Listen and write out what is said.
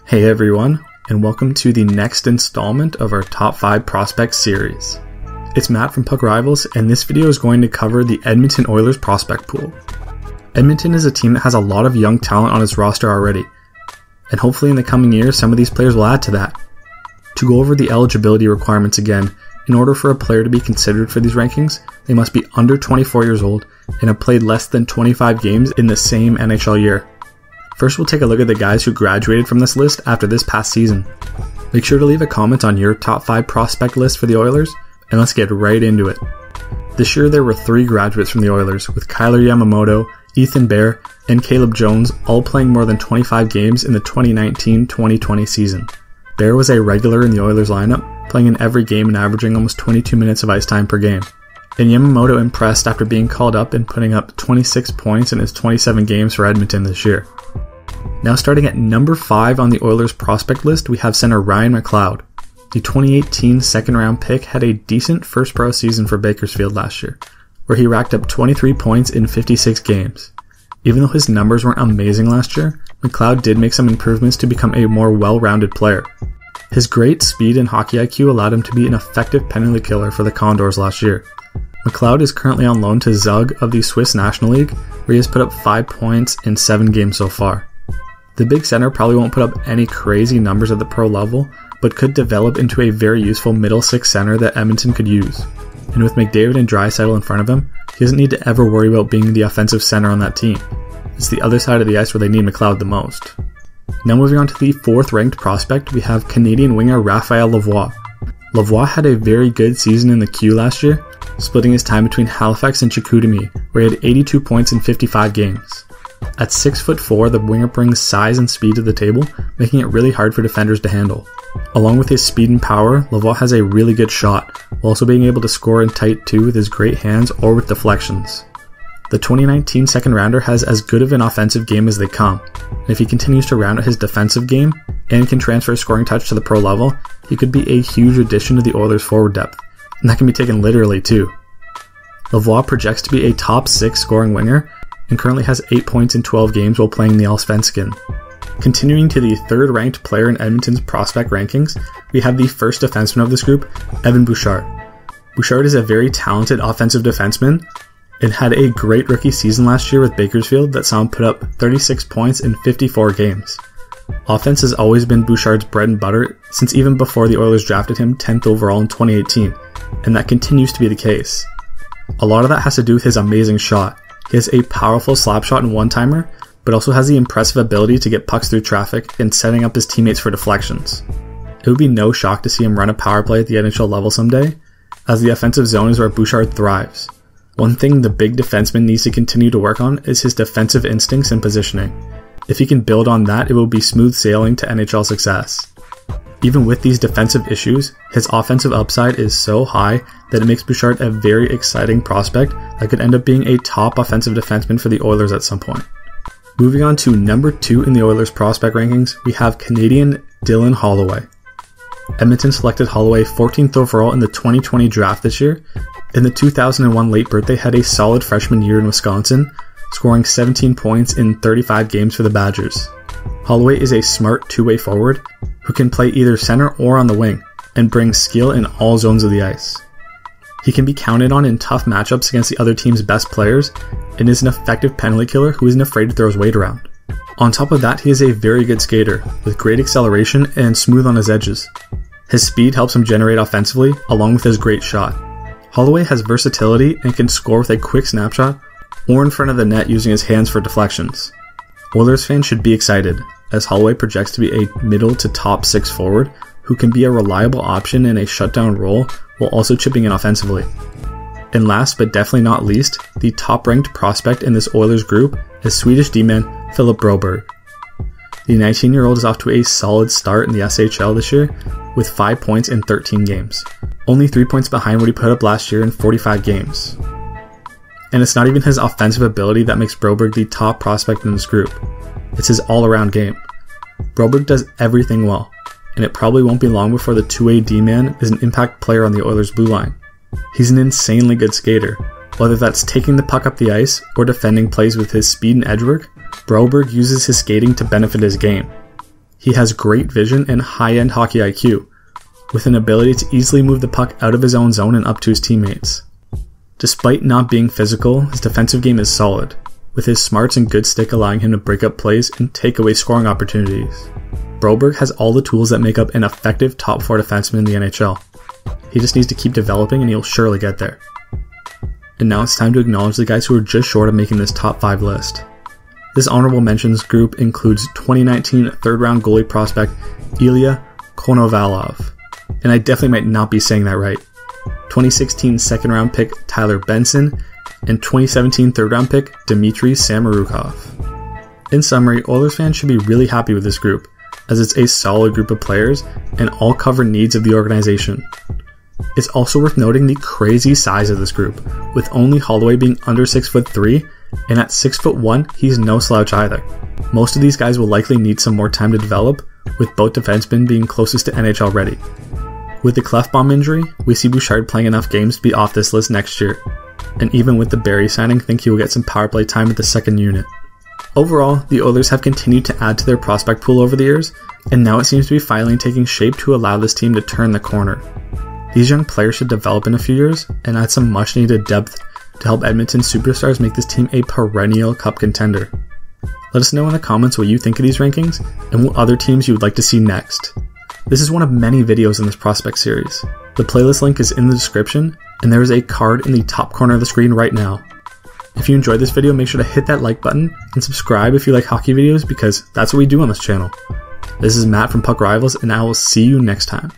Hey everyone, and welcome to the next installment of our Top 5 Prospects series. It's Matt from Puck Rivals, and this video is going to cover the Edmonton Oilers prospect pool. Edmonton is a team that has a lot of young talent on its roster already, and hopefully in the coming years some of these players will add to that. To go over the eligibility requirements again, in order for a player to be considered for these rankings, they must be under 24 years old and have played less than 25 games in the same NHL year. First, we'll take a look at the guys who graduated from this list after this past season. Make sure to leave a comment on your top 5 prospect list for the Oilers, and let's get right into it. This year there were 3 graduates from the Oilers, with Kyler Yamamoto, Ethan Bear, and Caleb Jones all playing more than 25 games in the 2019-2020 season. Bear was a regular in the Oilers lineup, playing in every game and averaging almost 22 minutes of ice time per game. And Yamamoto impressed after being called up and putting up 26 points in his 27 games for Edmonton this year. Now starting at number 5 on the Oilers prospect list, we have center Ryan McLeod. The 2018 second round pick had a decent first pro season for Bakersfield last year, where he racked up 23 points in 56 games. Even though his numbers weren't amazing last year, McLeod did make some improvements to become a more well-rounded player. His great speed and hockey IQ allowed him to be an effective penalty killer for the Condors last year. McLeod is currently on loan to Zug of the Swiss National League, where he has put up 5 points in 7 games so far. The big center probably won't put up any crazy numbers at the pro level, but could develop into a very useful middle 6 center that Edmonton could use. And with McDavid and Draisaitl in front of him, he doesn't need to ever worry about being the offensive center on that team. It's the other side of the ice where they need McLeod the most. Now moving on to the 4th ranked prospect, we have Canadian winger Raphael Lavoie. Lavoie had a very good season in the Q last year, splitting his time between Halifax and Chicoutimi, where he had 82 points in 55 games. At 6'4", the winger brings size and speed to the table, making it really hard for defenders to handle. Along with his speed and power, Lavoie has a really good shot, while also being able to score in tight too with his great hands or with deflections. The 2019 second rounder has as good of an offensive game as they come, and if he continues to round out his defensive game and can transfer his scoring touch to the pro level, he could be a huge addition to the Oilers' forward depth, and that can be taken literally too. Lavoie projects to be a top 6 scoring winger, and currently has 8 points in 12 games while playing the Allsvenskan. Continuing to the 3rd ranked player in Edmonton's prospect rankings, we have the first defenseman of this group, Evan Bouchard. Bouchard is a very talented offensive defenseman, and had a great rookie season last year with Bakersfield that saw him put up 36 points in 54 games. Offense has always been Bouchard's bread and butter since even before the Oilers drafted him 10th overall in 2018, and that continues to be the case. A lot of that has to do with his amazing shot. He has a powerful slap shot and one-timer, but also has the impressive ability to get pucks through traffic and setting up his teammates for deflections. It would be no shock to see him run a power play at the NHL level someday, as the offensive zone is where Bouchard thrives. One thing the big defenseman needs to continue to work on is his defensive instincts and positioning. If he can build on that, it will be smooth sailing to NHL success. Even with these defensive issues, his offensive upside is so high that it makes Bouchard a very exciting prospect that could end up being a top offensive defenseman for the Oilers at some point. Moving on to number 2 in the Oilers prospect rankings, we have Canadian Dylan Holloway. Edmonton selected Holloway 14th overall in the 2020 draft this year. In the 2001 late birthday, had a solid freshman year in Wisconsin, scoring 17 points in 35 games for the Badgers. Holloway is a smart two-way forward who can play either center or on the wing and brings skill in all zones of the ice. He can be counted on in tough matchups against the other team's best players and is an effective penalty killer who isn't afraid to throw his weight around. On top of that, he is a very good skater with great acceleration and smooth on his edges. His speed helps him generate offensively along with his great shot. Holloway has versatility and can score with a quick snapshot or in front of the net using his hands for deflections. Oilers fans should be excited, as Holloway projects to be a middle to top 6 forward who can be a reliable option in a shutdown role while also chipping in offensively. And last but definitely not least, the top ranked prospect in this Oilers group is Swedish D-man Philip Broberg. The 19-year-old is off to a solid start in the SHL this year with 5 points in 13 games, only 3 points behind what he put up last year in 45 games. And it's not even his offensive ability that makes Broberg the top prospect in this group. It's his all-around game. Broberg does everything well, and it probably won't be long before the two-way D-man is an impact player on the Oilers' blue line. He's an insanely good skater. Whether that's taking the puck up the ice or defending plays with his speed and edge work, Broberg uses his skating to benefit his game. He has great vision and high-end hockey IQ, with an ability to easily move the puck out of his own zone and up to his teammates. Despite not being physical, his defensive game is solid, with his smarts and good stick allowing him to break up plays and take away scoring opportunities. Broberg has all the tools that make up an effective top 4 defenseman in the NHL. He just needs to keep developing and he'll surely get there. And now it's time to acknowledge the guys who are just short of making this top 5 list. This honorable mentions group includes 2019 third-round goalie prospect Ilya Konovalov, and I definitely might not be saying that right, 2016 second-round pick Tyler Benson, and 2017 third-round pick Dmitry Samorukov. In summary, Oilers fans should be really happy with this group, as it's a solid group of players and all cover needs of the organization. It's also worth noting the crazy size of this group, with only Holloway being under 6'3", and at 6'1", he's no slouch either. Most of these guys will likely need some more time to develop, with both defensemen being closest to NHL ready. With the Clefbaum injury, we see Bouchard playing enough games to be off this list next year, and even with the Barrie signing, think he will get some power play time with the second unit. Overall, the Oilers have continued to add to their prospect pool over the years, and now it seems to be finally taking shape to allow this team to turn the corner. These young players should develop in a few years and add some much needed depth to help Edmonton superstars make this team a perennial cup contender. Let us know in the comments what you think of these rankings and what other teams you would like to see next. This is one of many videos in this prospect series. The playlist link is in the description, and there is a card in the top corner of the screen right now. If you enjoyed this video, make sure to hit that like button and subscribe if you like hockey videos, because that's what we do on this channel. This is Matt from Puck Rivals, and I will see you next time.